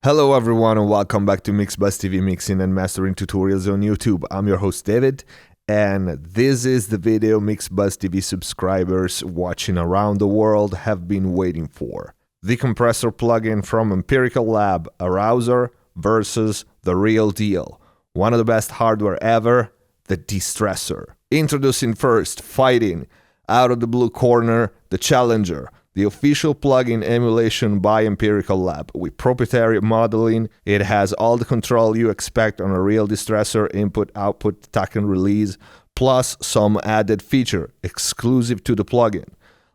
Hello everyone and welcome back to MixBuzz TV mixing and mastering tutorials on YouTube. I'm your host David and this is the video MixBuzz TV subscribers watching around the world have been waiting for. The compressor plugin from Empirical Lab AROUSOR versus the real deal. One of the best hardware ever, the Distressor. Introducing first, fighting out of the blue corner, the Challenger. The official plugin emulation by Empirical Lab. With proprietary modeling, it has all the control you expect on a real Distressor, input, output, attack and release, plus some added feature exclusive to the plugin,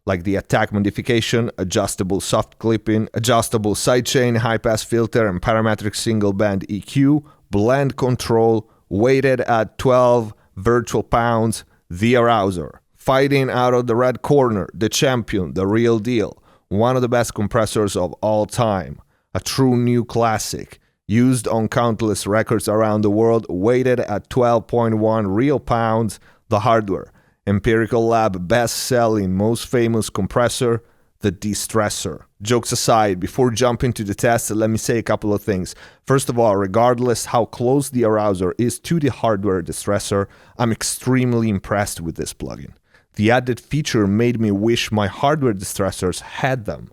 like the attack modification, adjustable soft clipping, adjustable sidechain, high-pass filter, and parametric single-band EQ, blend control, weighted at 12 virtual pounds, the AROUSOR. Fighting out of the red corner, the champion, the real deal, one of the best compressors of all time, a true new classic, used on countless records around the world, weighted at 12.1 real pounds, the hardware, Empirical Lab best-selling, most famous compressor, the Distressor. Jokes aside, before jumping to the test, let me say a couple of things. First of all, regardless how close the AROUSOR is to the hardware Distressor, I'm extremely impressed with this plugin. The added feature made me wish my hardware Distressors had them,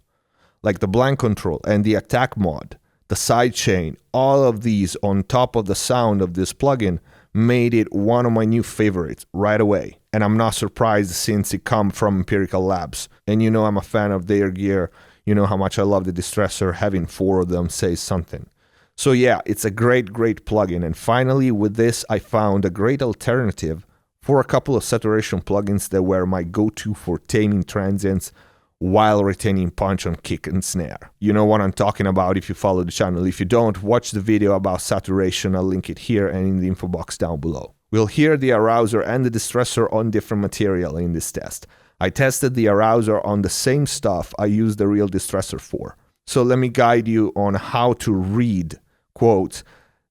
like the blend control and the attack mod, the sidechain. All of these on top of the sound of this plugin made it one of my new favorites right away. And I'm not surprised since it comes from Empirical Labs. And you know I'm a fan of their gear. You know how much I love the Distressor. Having 4 of them says something. So yeah, it's a great plugin. And finally with this I found a great alternative for a couple of saturation plugins that were my go-to for taming transients while retaining punch on kick and snare. You know what I'm talking about if you follow the channel. If you don't, watch the video about saturation. I'll link it here and in the info box down below. We'll hear the AROUSOR and the Distressor on different material in this test. I tested the AROUSOR on the same stuff I used the real Distressor for. So let me guide you on how to read, quote,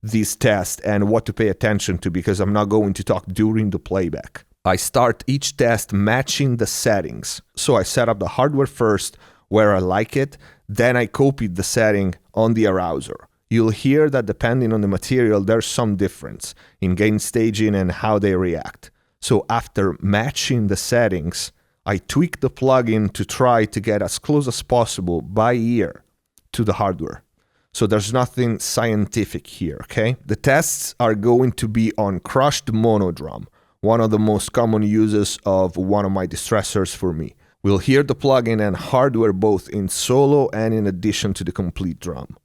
this test and what to pay attention to, because I'm not going to talk during the playback. I start each test matching the settings. So I set up the hardware first where I like it, then I copied the setting on the AROUSOR. You'll hear that depending on the material there's some difference in gain staging and how they react. So after matching the settings, I tweak the plugin to try to get as close as possible by ear to the hardware. So there's nothing scientific here, okay? The tests are going to be on crushed mono drum, one of the most common uses of one of my Distressors for me. We'll hear the plugin and hardware both in solo and in addition to the complete drum.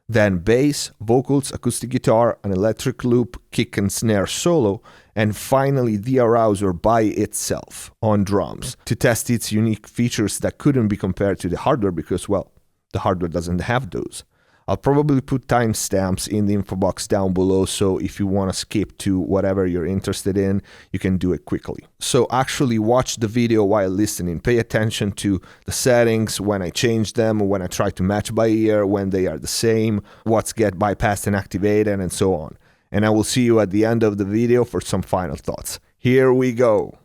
Then bass, vocals, acoustic guitar, an electric loop, kick and snare solo, and finally the AROUSOR by itself on drums to test its unique features that couldn't be compared to the hardware because, well, the hardware doesn't have those. I'll probably put timestamps in the info box down below, so if you want to skip to whatever you're interested in, you can do it quickly. So actually watch the video while listening. Pay attention to the settings, when I change them, when I try to match by ear, when they are the same, what's get bypassed and activated, and so on. And I will see you at the end of the video for some final thoughts. Here we go.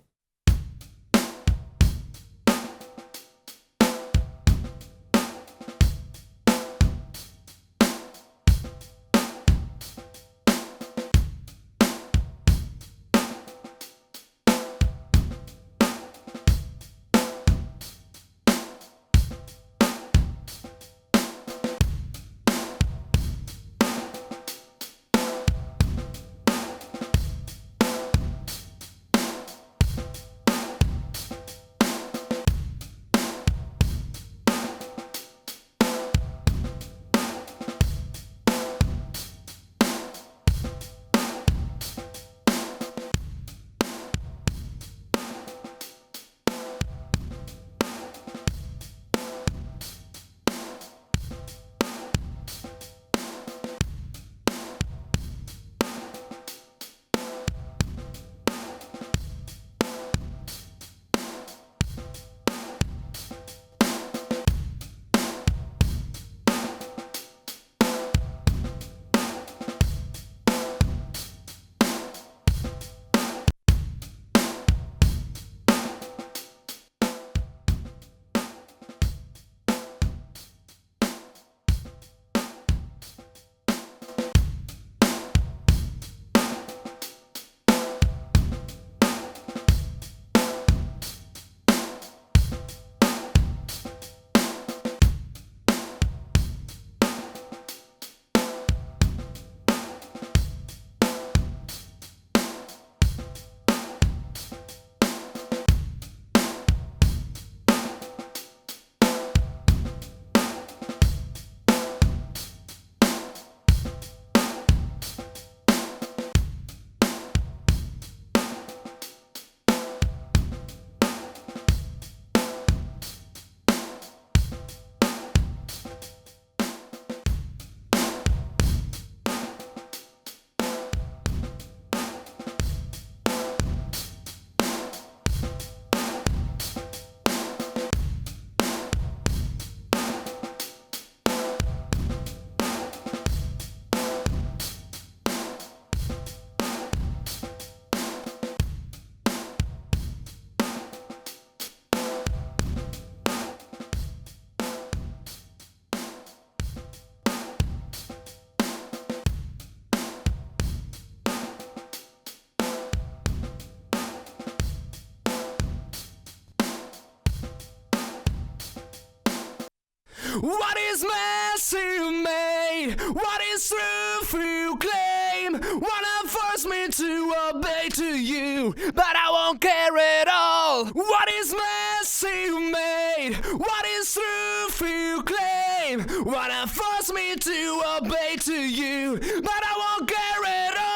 What is truth you claim? Wanna force me to obey to you, but I won't care at all. What is mess you made? What is truth you claim? Wanna force me to obey to you, but I won't care at all.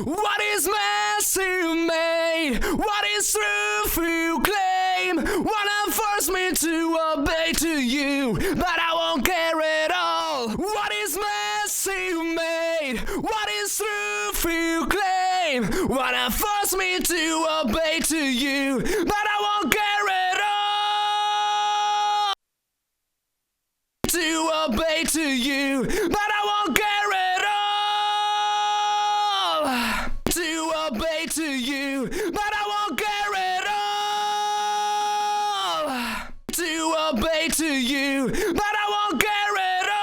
What is mess you made? What is truth you claim? Wanna force me to obey to you, but I won't care at all. What is mess you made? What is truth you claim? Wanna force me to obey to you, but I won't care at all. To obey to you, but I won't care at all. To obey to you, but I won't care at all. To obey to you, but I won't care at all.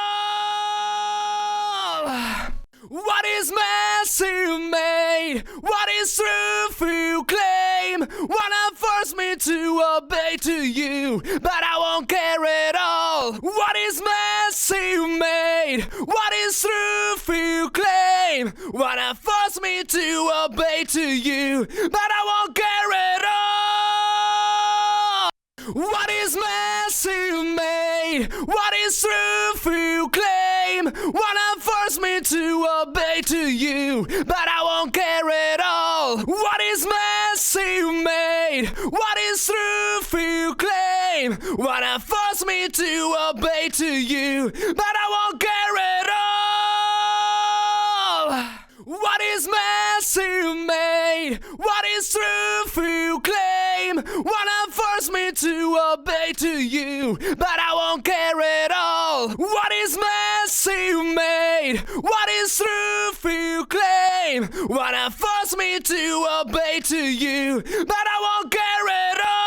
What is mess you made? What is truth you claim? Wanna force me to obey to you, but I won't care at all. What is mess you made? What is truth you claim? Wanna force me to obey to you, but I won't care at all. What is mess you made? What is truth you claim? Wanna force me to obey to you, but I won't care at all. What is mess you made? What is truth you claim? Wanna force me to obey to you, but I won't care at all. What is mess you made? What is truth you claim? Wanna force me to obey to you, but I won't care at all. What is mess you made? What is truth you claim? Wanna force me to obey to you, but I won't care at all.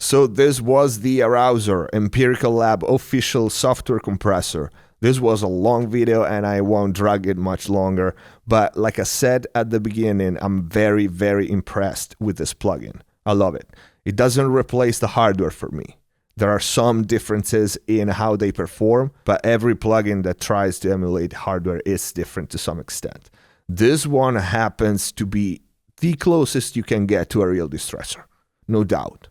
So this was the AROUSOR Empirical Lab official software compressor. This was a long video and I won't drag it much longer, but like I said at the beginning, I'm very, very impressed with this plugin. I love it. It doesn't replace the hardware for me. There are some differences in how they perform, but every plugin that tries to emulate hardware is different to some extent. This one happens to be the closest you can get to a real Distressor, no doubt.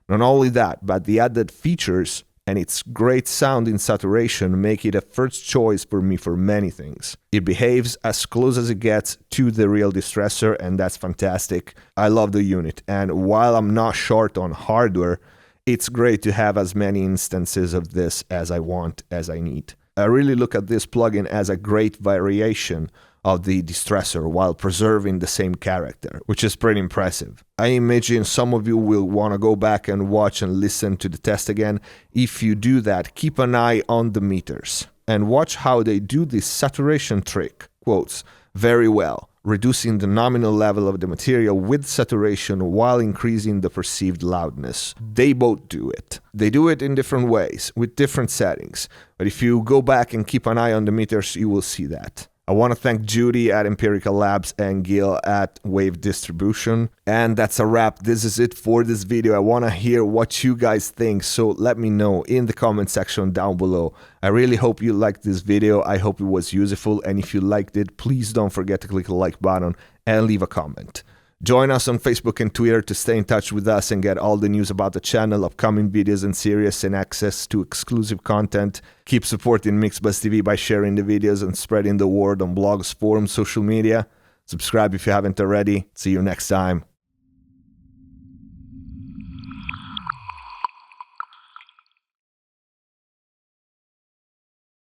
Not only that, but the added features and its great sound in saturation make it a first choice for me for many things. It behaves as close as it gets to the real Distressor, and that's fantastic. I love the unit, and while I'm not short on hardware, it's great to have as many instances of this as I want, as I need. I really look at this plugin as a great variation of the Distressor while preserving the same character, which is pretty impressive. I imagine some of you will want to go back and watch and listen to the test again. If you do that, keep an eye on the meters and watch how they do this saturation trick, quotes, very well, reducing the nominal level of the material with saturation while increasing the perceived loudness. They both do it. They do it in different ways, with different settings, but if you go back and keep an eye on the meters, you will see that. I want to thank Judy at Empirical Labs and Gil at Wave Distribution. And that's a wrap. This is it for this video. I want to hear what you guys think, so let me know in the comment section down below. I really hope you liked this video. I hope it was useful, and if you liked it, please don't forget to click the like button and leave a comment. Join us on Facebook and Twitter to stay in touch with us and get all the news about the channel, upcoming videos and series, and access to exclusive content. Keep supporting MixBuzz TV by sharing the videos and spreading the word on blogs, forums, social media. Subscribe if you haven't already. See you next time.